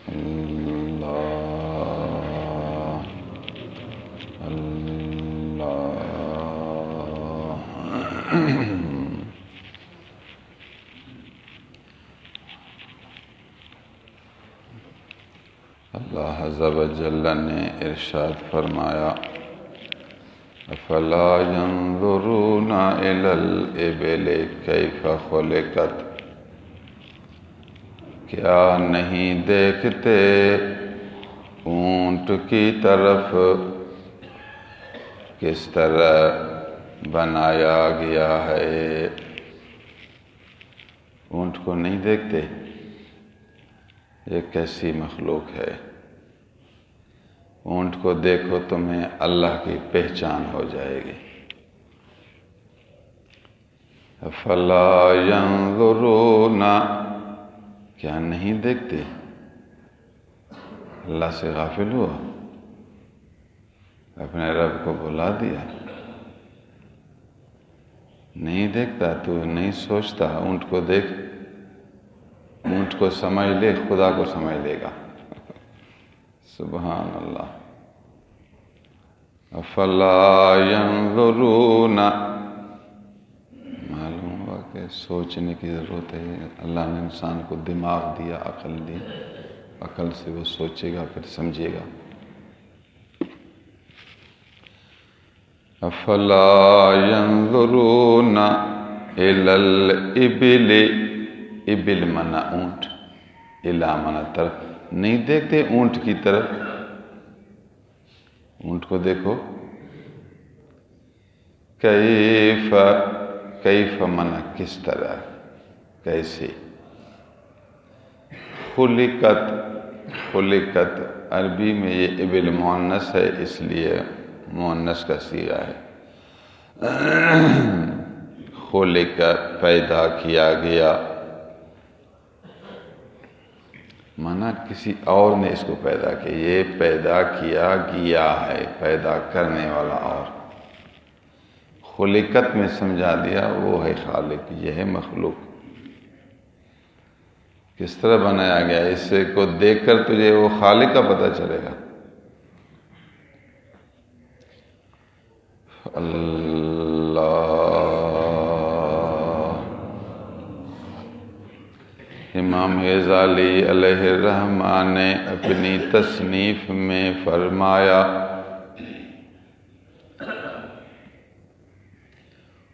اللہ اللہ اللہ عز و جل نے ارشاد فرمایا افلا ينظرون الى الابل کیف خلقت، کیا نہیں دیکھتے اونٹ کی طرف کس طرح بنایا گیا ہے۔ اونٹ کو نہیں دیکھتے؟ یہ کیسی مخلوق ہے؟ اونٹ کو دیکھو تمہیں اللہ کی پہچان ہو جائے گی۔ فلا ينظرون، کیا نہیں دیکھتے؟ اللہ سے غافل ہوا، اپنے رب کو بھلا دیا، نہیں دیکھتا تو نہیں سوچتا۔ اونٹ کو دیکھ، اونٹ کو سمجھ لے، خدا کو سمجھ لے گا۔ سبحان اللہ۔ افلا ينظرون، معلوم ہوا کہ سوچنے کی ضرورت ہے۔ اللہ نے انسان کو دماغ دیا، عقل دی، عقل سے وہ سوچے گا پھر سمجھے گا۔ افلا ينظرون الى الابل، ابل منا اونٹ، الا منا طرف، نہیں دیکھتے اونٹ کی طرف۔ اونٹ کو دیکھو، کیف منا کس طرح، کیسے، خلقت عربی میں یہ ابل مؤنث ہے، اس لیے مؤنث کا صیغہ ہے۔ خلق پیدا کیا گیا، مانا کسی اور نے اس کو پیدا کیا، یہ پیدا کیا گیا ہے، پیدا کرنے والا اور۔ خلقت میں سمجھا دیا وہ ہے خالق، یہ ہے مخلوق۔ کس طرح بنایا گیا، اس سے کو دیکھ کر تجھے وہ خالق کا پتہ چلے گا۔ اللہ، امام غزالی علیہ الرحمہ نے اپنی تصنیف میں فرمایا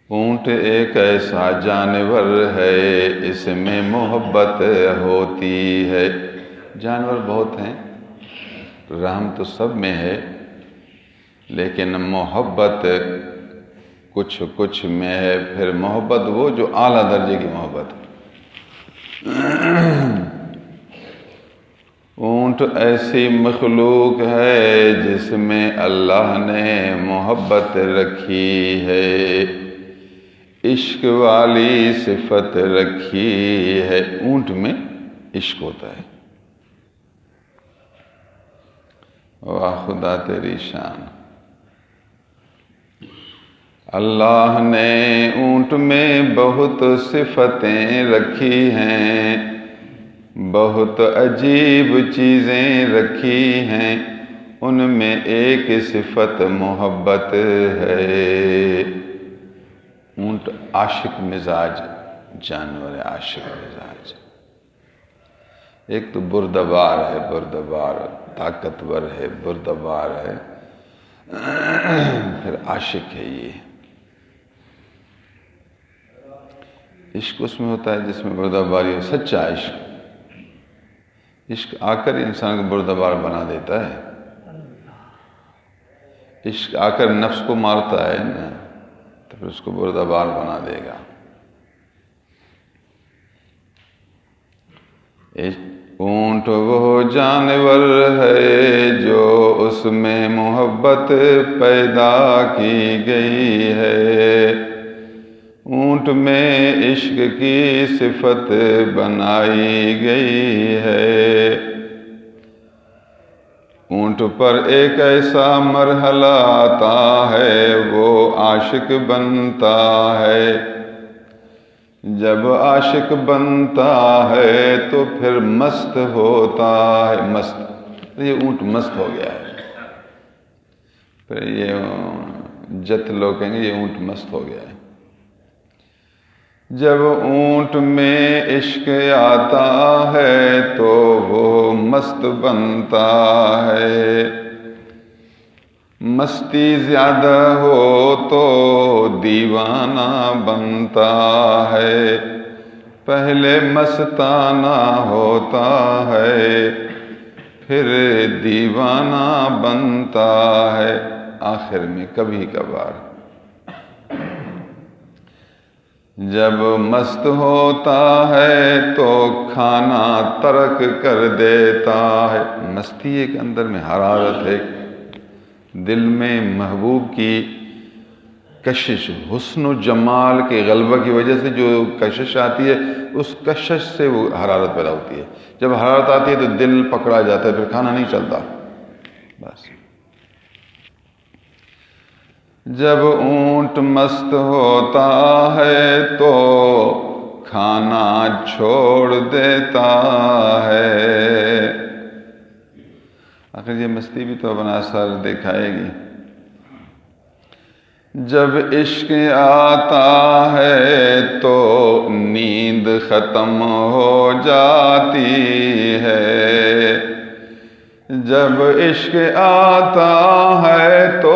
اونٹ ایک ایسا جانور ہے، اس میں محبت ہوتی ہے۔ جانور بہت ہیں، رحم تو سب میں ہے، لیکن محبت کچھ میں ہے۔ پھر محبت وہ جو اعلیٰ درجے کی محبت ہے۔ اونٹ ایسی مخلوق ہے جس میں اللہ نے محبت رکھی ہے، عشق والی صفت رکھی ہے۔ اونٹ میں عشق ہوتا ہے۔ واہ خدا تیری شان، اللہ نے اونٹ میں بہت صفتیں رکھی ہیں، بہت عجیب چیزیں رکھی ہیں، ان میں ایک صفت محبت ہے۔ اونٹ عاشق مزاج جانور ہے، عاشق مزاج۔ ایک تو بردبار ہے، بردبار طاقتور ہے، بردبار ہے، پھر عاشق ہے۔ یہ عشق اس میں ہوتا ہے جس میں بردباری ہو، سچا عشق۔ عشق آ کر انسان کو بردبار بنا دیتا ہے، عشق آ کر نفس کو مارتا ہے نا، تو پھر اس کو بردبار بنا دے گا۔ اونٹ وہ جانور ہے جو اس میں محبت پیدا کی گئی ہے، اونٹ میں عشق کی صفت بنائی گئی ہے۔ اونٹ پر ایک ایسا مرحلہ آتا ہے وہ عاشق بنتا ہے، جب عاشق بنتا ہے تو پھر مست ہوتا ہے. مست، یہ اونٹ مست ہو گیا ہے. پھر یہ جت لوگ کہیں گے یہ اونٹ مست ہو گیا ہے. جب اونٹ میں عشق آتا ہے تو وہ مست بنتا ہے. مستی زیادہ ہو تو دیوانہ بنتا ہے. پہلے مستانہ ہوتا ہے پھر دیوانہ بنتا ہے. آخر میں کبھی کبھار جب مست ہوتا ہے تو کھانا ترک کر دیتا ہے. مستی ایک اندر میں حرارت ہے، دل میں محبوب کی کشش، حسن و جمال کے غلبہ کی وجہ سے جو کشش آتی ہے، اس کشش سے وہ حرارت پیدا ہوتی ہے. جب حرارت آتی ہے تو دل پکڑا جاتا ہے، پھر کھانا نہیں چلتا. بس جب اونٹ مست ہوتا ہے تو کھانا چھوڑ دیتا ہے. آخر یہ مستی بھی تو اپنا اثر دکھائے گی. جب عشق آتا ہے تو نیند ختم ہو جاتی ہے. جب عشق آتا ہے تو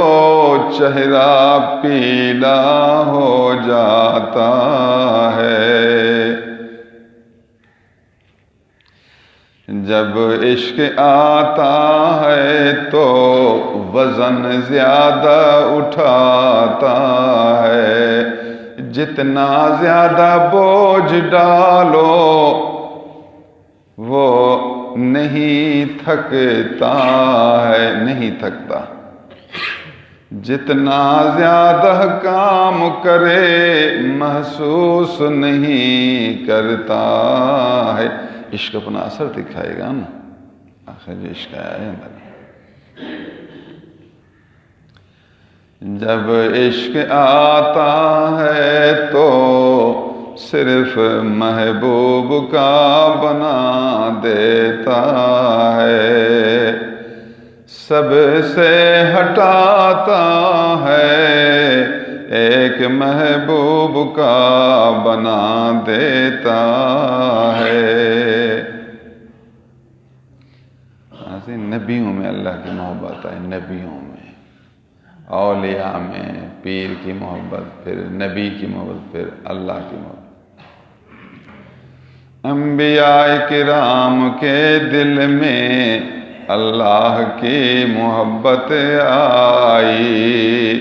چہرہ پیلا ہو جاتا ہے. جب عشق آتا ہے تو وزن زیادہ اٹھاتا ہے. جتنا زیادہ بوجھ ڈالو وہ نہیں تھکتا ہے، نہیں تھکتا. جتنا زیادہ کام کرے محسوس نہیں کرتا ہے. عشق اپنا اثر دکھائے گا نا. آخر جو عشق آیا ہے اندر. جب عشق آتا ہے تو صرف محبوب کا بنا دیتا ہے. سب سے ہٹاتا ہے ایک محبوب کا بنا دیتا ہے. نبیوں میں اللہ کی محبت ہے، نبیوں میں، اولیاء میں پیر کی محبت، پھر نبی کی محبت، پھر اللہ کی محبت. انبیاء کرام کے دل میں اللہ کی محبت آئی.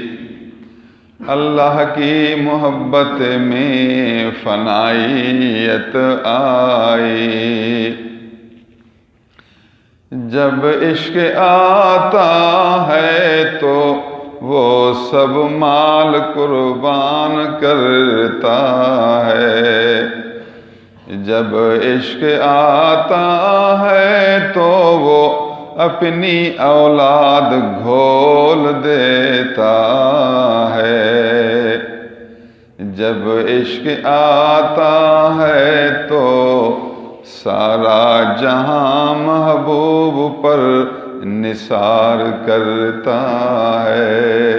اللہ کی محبت میں فنائیت آئی. جب عشق آتا ہے تو وہ سب مال قربان کرتا ہے. جب عشق آتا ہے تو وہ اپنی اولاد گھول دیتا ہے. جب عشق آتا ہے تو سارا جہاں محبوب پر نثار کرتا ہے.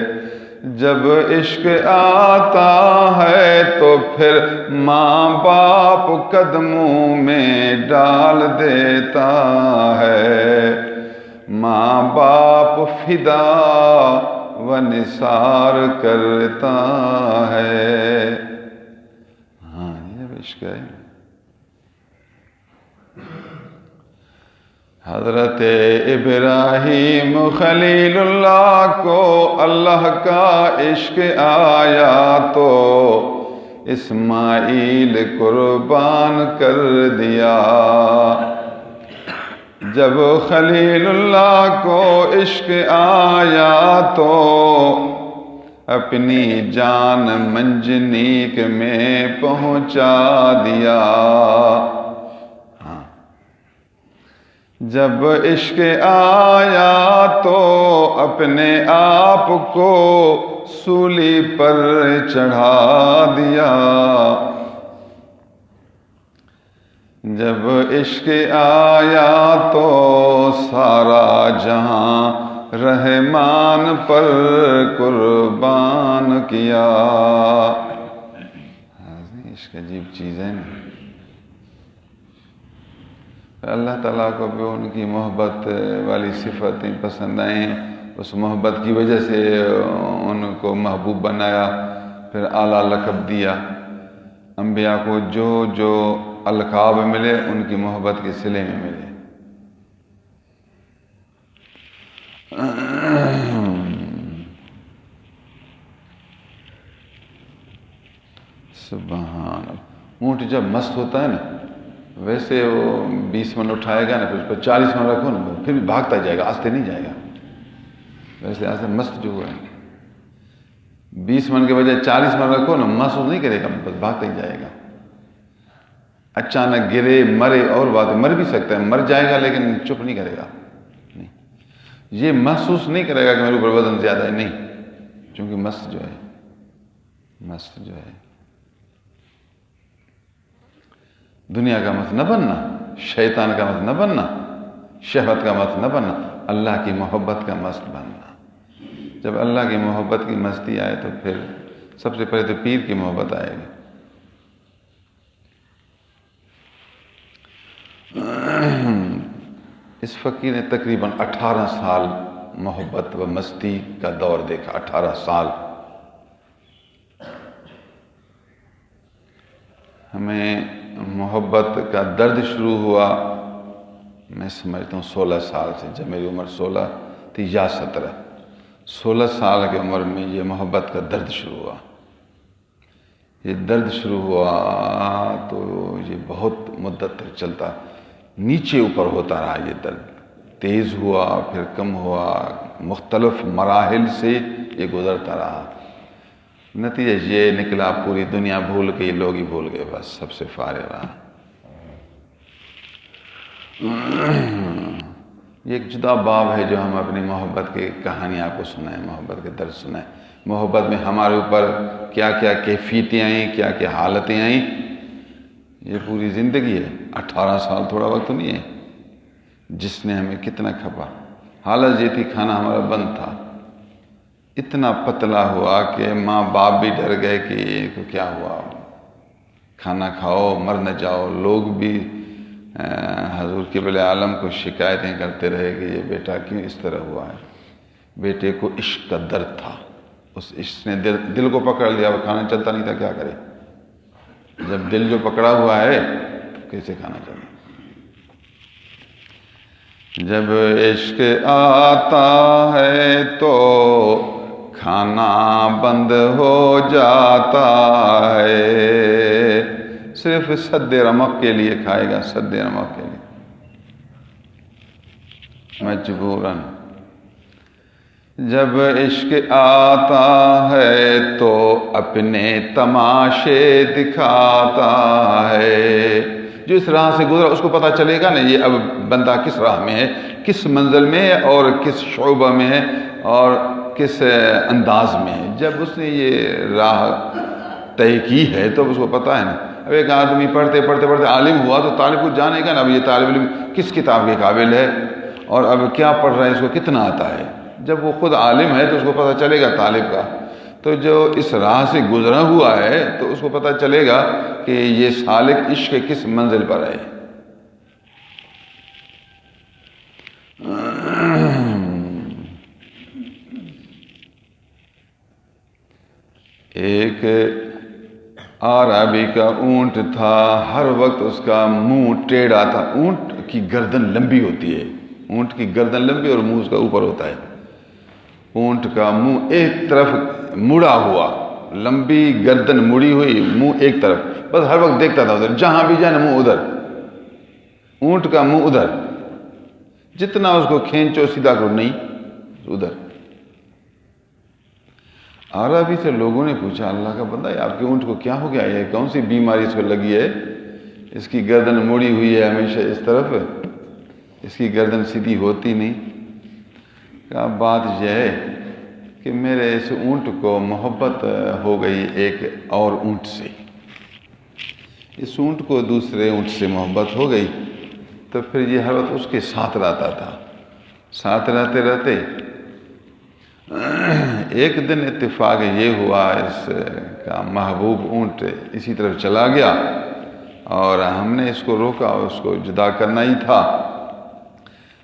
جب عشق آتا ہے تو پھر ماں باپ قدموں میں ڈال دیتا ہے. ماں باپ فدا و نثار کرتا ہے. ہاں یہ عشق ہے. حضرت ابراہیم خلیل اللہ کو اللہ کا عشق آیا تو اسماعیل قربان کر دیا. جب خلیل اللہ کو عشق آیا تو اپنی جان منجنیک میں پہنچا دیا. جب عشق آیا تو اپنے آپ کو سولی پر چڑھا دیا. جب عشق آیا تو سارا جہاں رحمان پر قربان کیا. عشق عجیب چیز ہے نا. اللہ تعالیٰ کو بھی ان کی محبت والی صفتیں پسند آئیں، اس محبت کی وجہ سے ان کو محبوب بنایا، پھر اعلیٰ لقب دیا. انبیاء کو جو جو القاب ملے ان کی محبت کے صلے میں ملے. سبحان اللہ. اونٹ جب مست ہوتا ہے نا، ویسے وہ 20 من اٹھائے گا نا، پھر اس پر 40 من رکھو نا، پھر بھی بھاگتا جائے گا، آستے نہیں جائے گا. ویسے آستے مست جو ہوا ہے 20 من کے بجائے 40 من رکھو نا، محسوس نہیں کرے گا، بس بھاگتا ہی جائے گا. اچانک گرے مرے اور بات ہے، مر بھی سکتا ہے، مر جائے گا لیکن چپ نہیں کرے گا. نہیں، یہ محسوس نہیں کرے گا کہ میرے اوپر وزن زیادہ ہے، نہیں، چونکہ مست جو ہے دنیا کا مست نہ بننا، شیطان کا مست نہ بننا، شہوت کا مست نہ بننا، اللہ کی محبت کا مست بننا. جب اللہ کی محبت کی مستی آئے تو پھر سب سے پہلے تو پیر کی محبت آئے گی. اس فقیر نے تقریباً 18 سال محبت و مستی کا دور دیکھا. 18 سال. ہمیں محبت کا درد شروع ہوا میں سمجھتا ہوں 16 سال سے. جب میری عمر 16 تھی یا 17، 16 سال کی عمر میں یہ محبت کا درد شروع ہوا. یہ درد شروع ہوا تو یہ بہت مدت تک چلتا، نیچے اوپر ہوتا رہا. یہ درد تیز ہوا، پھر کم ہوا، مختلف مراحل سے یہ گزرتا رہا. نتیجہ یہ نکلا پوری دنیا بھول گئی، لوگ ہی بھول گئے، بس سب سے فارغ رہا. یہ ایک جدا باب ہے جو ہم اپنی محبت کی کہانی آپ کو سنائیں، محبت کے درد سنائیں. محبت میں ہمارے اوپر کیا کیا کیفیتیں آئیں، کیا کیا حالتیں آئیں، یہ پوری زندگی ہے. 18 سال تھوڑا وقت نہیں ہے. جس نے ہمیں کتنا کھپا. حالت یہ تھی کھانا ہمارا بند تھا، اتنا پتلا ہوا کہ ماں باپ بھی ڈر گئے کہ یہ کو کیا ہوا، کھانا کھاؤ مر نہ جاؤ. لوگ بھی حضور قبلہ عالم کو شکایتیں کرتے رہے کہ یہ بیٹا کیوں اس طرح ہوا ہے. بیٹے کو عشق کا درد تھا، اس عشق نے دل کو پکڑ لیا. وہ کھانا چلتا نہیں تھا، کیا کرے. جب دل جو پکڑا ہوا ہے تو کیسے کھانا چلے. جب عشق آتا ہے تو کھانا بند ہو جاتا ہے. صرف سد رمق کے لیے کھائے گا، سد رمق کے لیے مجبوراً. جب عشق آتا ہے تو اپنے تماشے دکھاتا ہے. جو اس راہ سے گزرا اس کو پتہ چلے گا نا یہ اب بندہ کس راہ میں ہے، کس منزل میں ہے، اور کس شعبہ میں ہے، اور کس انداز میں ہے. جب اس نے یہ راہ طے کی ہے تو اس کو پتہ ہے نا. اب ایک آدمی پڑھتے عالم ہوا تو طالب کو جانے گا نا اب یہ طالب علم کس کتاب کے قابل ہے اور اب کیا پڑھ رہا ہے، اس کو کتنا آتا ہے. جب وہ خود عالم ہے تو اس کو پتہ چلے گا طالب کا. تو جو اس راہ سے گزرا ہوا ہے تو اس کو پتہ چلے گا کہ یہ سالک عشق کے کس منزل پر ہے. ایک عربی کا اونٹ تھا، ہر وقت اس کا منہ ٹیڑھا تھا. اونٹ کی گردن لمبی ہوتی ہے، اونٹ کی گردن لمبی اور منہ اس کا اوپر ہوتا ہے. اونٹ کا منہ ایک طرف مڑا ہوا، لمبی گردن مڑی ہوئی، منہ ایک طرف، بس ہر وقت دیکھتا تھا ادھر، جہاں بھی جائے نا منہ ادھر. اونٹ کا منہ ادھر، جتنا اس کو کھینچو سیدھا کرو نہیں ادھر. عربی سے لوگوں نے پوچھا اللہ کا بندہ آپ کے اونٹ کو کیا ہو گیا، یہ کون سی بیماری اس کو لگی ہے، اس کی گردن مڑی ہوئی ہے ہمیشہ اس طرف، اس کی گردن سیدھی ہوتی نہیں. کہا بات یہ ہے کہ میرے اس اونٹ کو محبت ہو گئی ایک اور اونٹ سے. اس اونٹ کو دوسرے اونٹ سے محبت ہو گئی تو پھر یہ ہر وقت اس کے ساتھ رہتا تھا. ساتھ رہتے رہتے ایک دن اتفاق یہ ہوا اس کا محبوب اونٹ اسی طرف چلا گیا اور ہم نے اس کو روکا، اس کو جدا کرنا ہی تھا.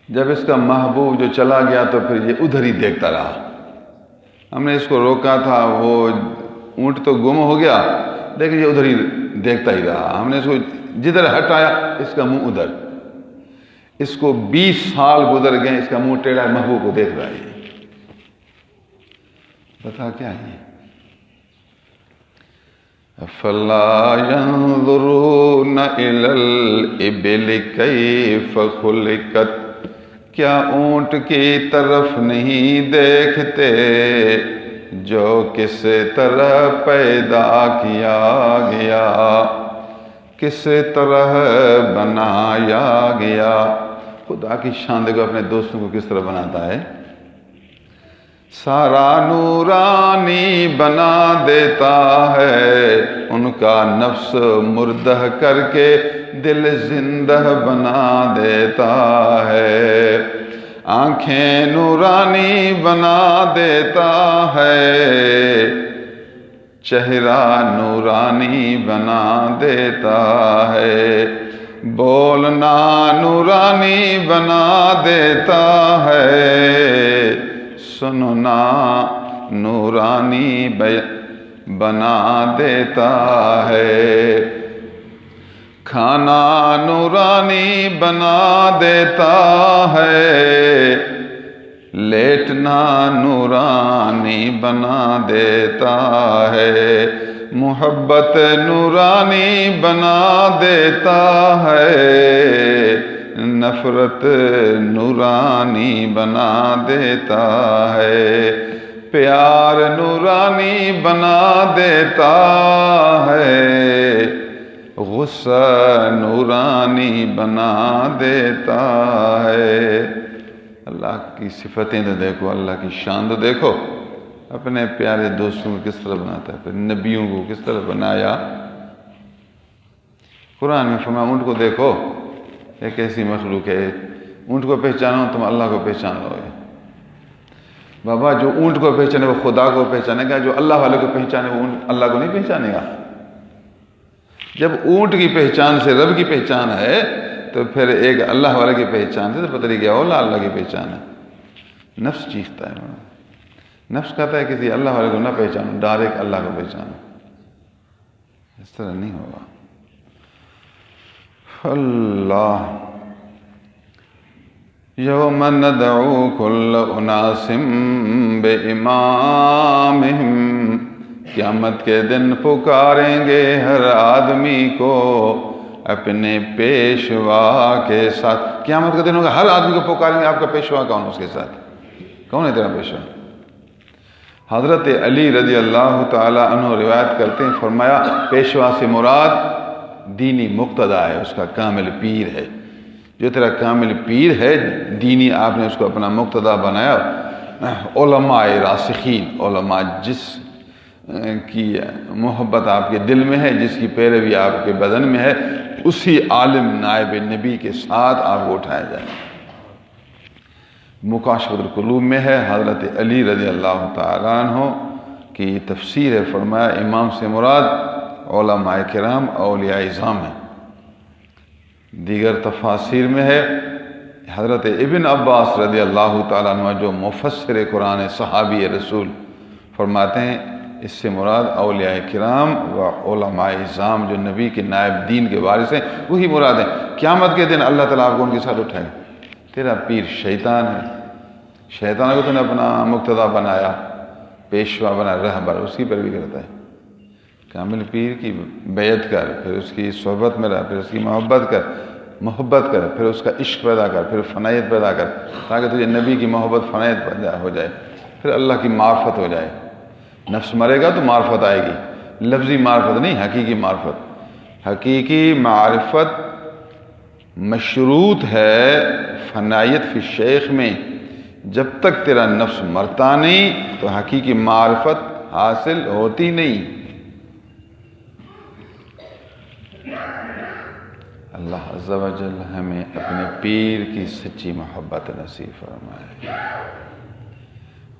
جب اس کا محبوب جو چلا گیا تو پھر یہ ادھر ہی دیکھتا رہا. ہم نے اس کو روکا تھا، وہ اونٹ تو گم ہو گیا لیکن یہ ادھر ہی دیکھتا ہی رہا. ہم نے اس کو جدھر ہٹایا اس کا منہ ادھر. اس کو 20 سال گزر گئے، اس کا منہ ٹیڑھا محبوب کو دیکھ رہا ہے. بتا کیا ہے؟ فَلَا يَنظُرُونَ إِلَى الْإِبِلِ كَيْفَ خُلِقَتْ، کیا اونٹ کی طرف نہیں دیکھتے جو کس طرح پیدا کیا گیا، کس طرح بنایا گیا. خدا کی شان دیکھو اپنے دوستوں کو کس طرح بناتا ہے. سارا نورانی بنا دیتا ہے، ان کا نفس مردہ کر کے دل زندہ بنا دیتا ہے. آنکھیں نورانی بنا دیتا ہے، چہرہ نورانی بنا دیتا ہے، بولنا نورانی بنا دیتا ہے، سننا نورانی بنا دیتا ہے، کھانا نورانی بنا دیتا ہے، لیٹنا نورانی بنا دیتا ہے، محبت نورانی بنا دیتا ہے، نفرت نورانی بنا دیتا ہے، پیار نورانی بنا دیتا ہے، غصہ نورانی بنا دیتا ہے. اللہ کی صفتیں تو دیکھو، اللہ کی شان تو دیکھو. اپنے پیارے دوستوں کو کس طرح بناتا ہے، پھر نبیوں کو کس طرح بنایا. قرآن میں فرمایا اونٹ کو دیکھو، ایک ایسی مخلوق ہے، اونٹ کو پہچانو تم اللہ کو پہچان لو گے. بابا جو اونٹ کو پہچانے وہ خدا کو پہچانے گا، جو اللہ والے کو پہچانے وہ اللہ کو نہیں پہچانے گا. جب اونٹ کی پہچان سے رب کی پہچان ہے تو پھر ایک اللہ والے کی پہچان سے تو پتہ نہیں کیا اولا اللہ کی پہچان ہے. نفس چیختا ہے، نفس کہتا ہے کسی اللہ والے کو نہ پہچانو، ڈائریکٹ اللہ کو پہچانو. اس طرح نہیں ہوگا. اللہ یوم ندعو کل اناس بامامہم، قیامت کے دن پکاریں گے ہر آدمی کو اپنے پیشوا کے ساتھ. قیامت کا دن ہوگا، ہر آدمی کو پکاریں گے آپ کا پیشوا کون ہے، اس کے ساتھ کون ہے تیرا پیشوا. حضرت علی رضی اللہ تعالی عنہ روایت کرتے ہیں، فرمایا پیشوا سے مراد دینی مقتدی ہے، اس کا کامل پیر ہے. جو تیرا کامل پیر ہے دینی، آپ نے اس کو اپنا مقتدی بنایا. علماء راسخین، علماء جس کی محبت آپ کے دل میں ہے، جس کی پیروی آپ کے بدن میں ہے، اسی عالم نائب نبی کے ساتھ آپ کو اٹھایا جائے. مکاشفۃ القلوب میں ہے، حضرت علی رضی اللہ تعالیٰ عنہ کی تفسیر ہے. فرمایا امام سے مراد علماء کرام اولیاء اعظام ہیں. دیگر تفاسیر میں ہے حضرت ابن عباس رضی اللہ تعالیٰ عنہ جو مفسر قرآن صحابی رسول، فرماتے ہیں اس سے مراد اولیاء کرام و علماء اعظام جو نبی کے نائب دین کے وارث ہیں وہی مراد ہیں. قیامت کے دن اللہ تعالیٰ آپ کو ان کے ساتھ اٹھائے. تیرا پیر شیطان ہے، شیطان کو تو نے اپنا مقتدی بنایا، پیشوا بنا، رہبر، اس کی پیروی کرتا ہے. کامل پیر کی بیعت کر، پھر اس کی صحبت میں رہ، پھر اس کی محبت کر، پھر اس کا عشق پیدا کر، پھر فنائیت پیدا کر، تاکہ تجھے نبی کی محبت فنائیت پیدا ہو جائے، پھر اللہ کی معرفت ہو جائے. نفس مرے گا تو معرفت آئے گی، لفظی معرفت نہیں، حقیقی معرفت. حقیقی معرفت مشروط ہے فنائیت فی الشیخ میں. جب تک تیرا نفس مرتا نہیں تو حقیقی معرفت حاصل ہوتی نہیں. عز و جل ہمیں اپنے پیر کی سچی محبت نصیب فرمائے،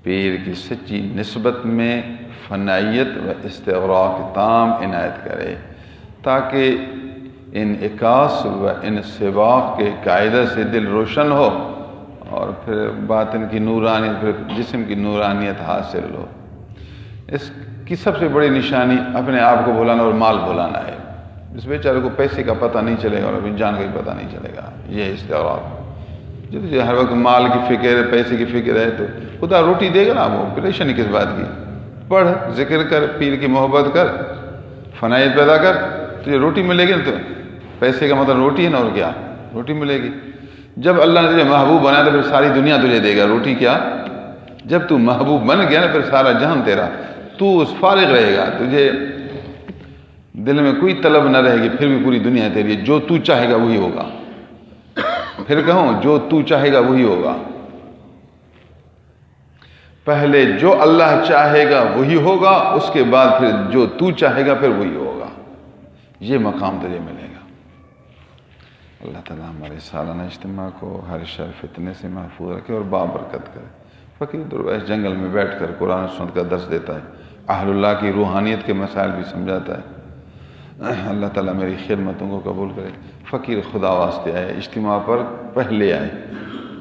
پیر کی سچی نسبت میں فنائیت و استغراق تام عنایت کرے، تاکہ انعکاس و انسباق کے قاعدہ سے دل روشن ہو اور پھر باطن کی نورانیت، پھر جسم کی نورانیت حاصل ہو۔ اس کی سب سے بڑی نشانی اپنے آپ کو بھلانا اور مال بھلانا ہے۔ اس بیچارے کو پیسے کا پتہ نہیں چلے گا اور اپنی جان کا بھی پتہ نہیں چلے گا، یہ استغراق۔ جو ہر وقت مال کی فکر ہے، پیسے کی فکر ہے، تو خدا روٹی دے گا نا، وہ پریشانی کس بات کی؟ پڑھ، ذکر کر، پیر کی محبت کر، فنائیت پیدا کر، تجھے روٹی ملے گی نا۔ تو پیسے کا مطلب روٹی ہے نا، اور کیا روٹی ملے گی؟ جب اللہ نے تجھے محبوب بنایا تو پھر ساری دنیا تجھے دے گا، روٹی کیا؟ جب تو محبوب بن گیا نا، پھر سارا جہان تیرا، تو اس فارغ رہے گا، تجھے دل میں کوئی طلب نہ رہے گی، پھر بھی پوری دنیا تیری ہے، جو تو چاہے گا وہی ہوگا۔ پھر کہوں، جو تو چاہے گا وہی ہوگا۔ پہلے جو اللہ چاہے گا وہی ہوگا، اس کے بعد پھر جو تو چاہے گا پھر وہی ہوگا۔ یہ مقام تجھے ملے گا۔ اللہ تعالیٰ ہمارے سالانہ اجتماع کو ہر شر فتنے سے محفوظ رکھے اور بابرکت کرے۔ فقیر درویش جنگل میں بیٹھ کر قرآن و سنت کا درس دیتا ہے، اہل اللہ کی روحانیت کے مسائل بھی سمجھاتا ہے۔ اللہ تعالیٰ میری خدمتوں کو قبول کرے۔ فقیر خدا واسطے آئے، اجتماع پر پہلے آئے۔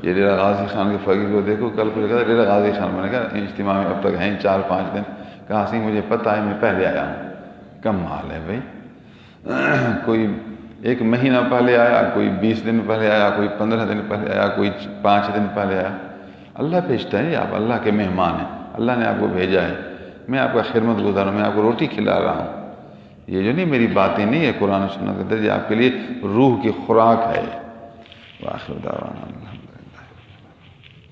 یہ ڈیرہ غازی خان کے فقیر کو دیکھو، کل کو کہا ڈیرہ غازی خان، میں نے کہا اجتماع میں اب تک ہیں 4-5 دن، کہا سی مجھے پتہ ہے میں پہلے آیا ہوں۔ کمال ہے بھائی، کوئی 1 مہینہ پہلے آیا، کوئی 20 دن پہلے آیا، کوئی 15 دن پہلے آیا، کوئی 5 دن پہلے آیا۔ اللہ بھیجتا ہے، آپ اللہ کے مہمان ہیں، اللہ نے آپ کو بھیجا ہے۔ میں آپ کا خدمت گزار ہوں، میں آپ کو روٹی کھلا رہا ہوں۔ یہ جو نہیں میری باتیں نہیں ہے، قرآن و سنت کا درجہ آپ کے لیے روح کی خوراک ہے۔ وآخر دعوانا الحمدللہ۔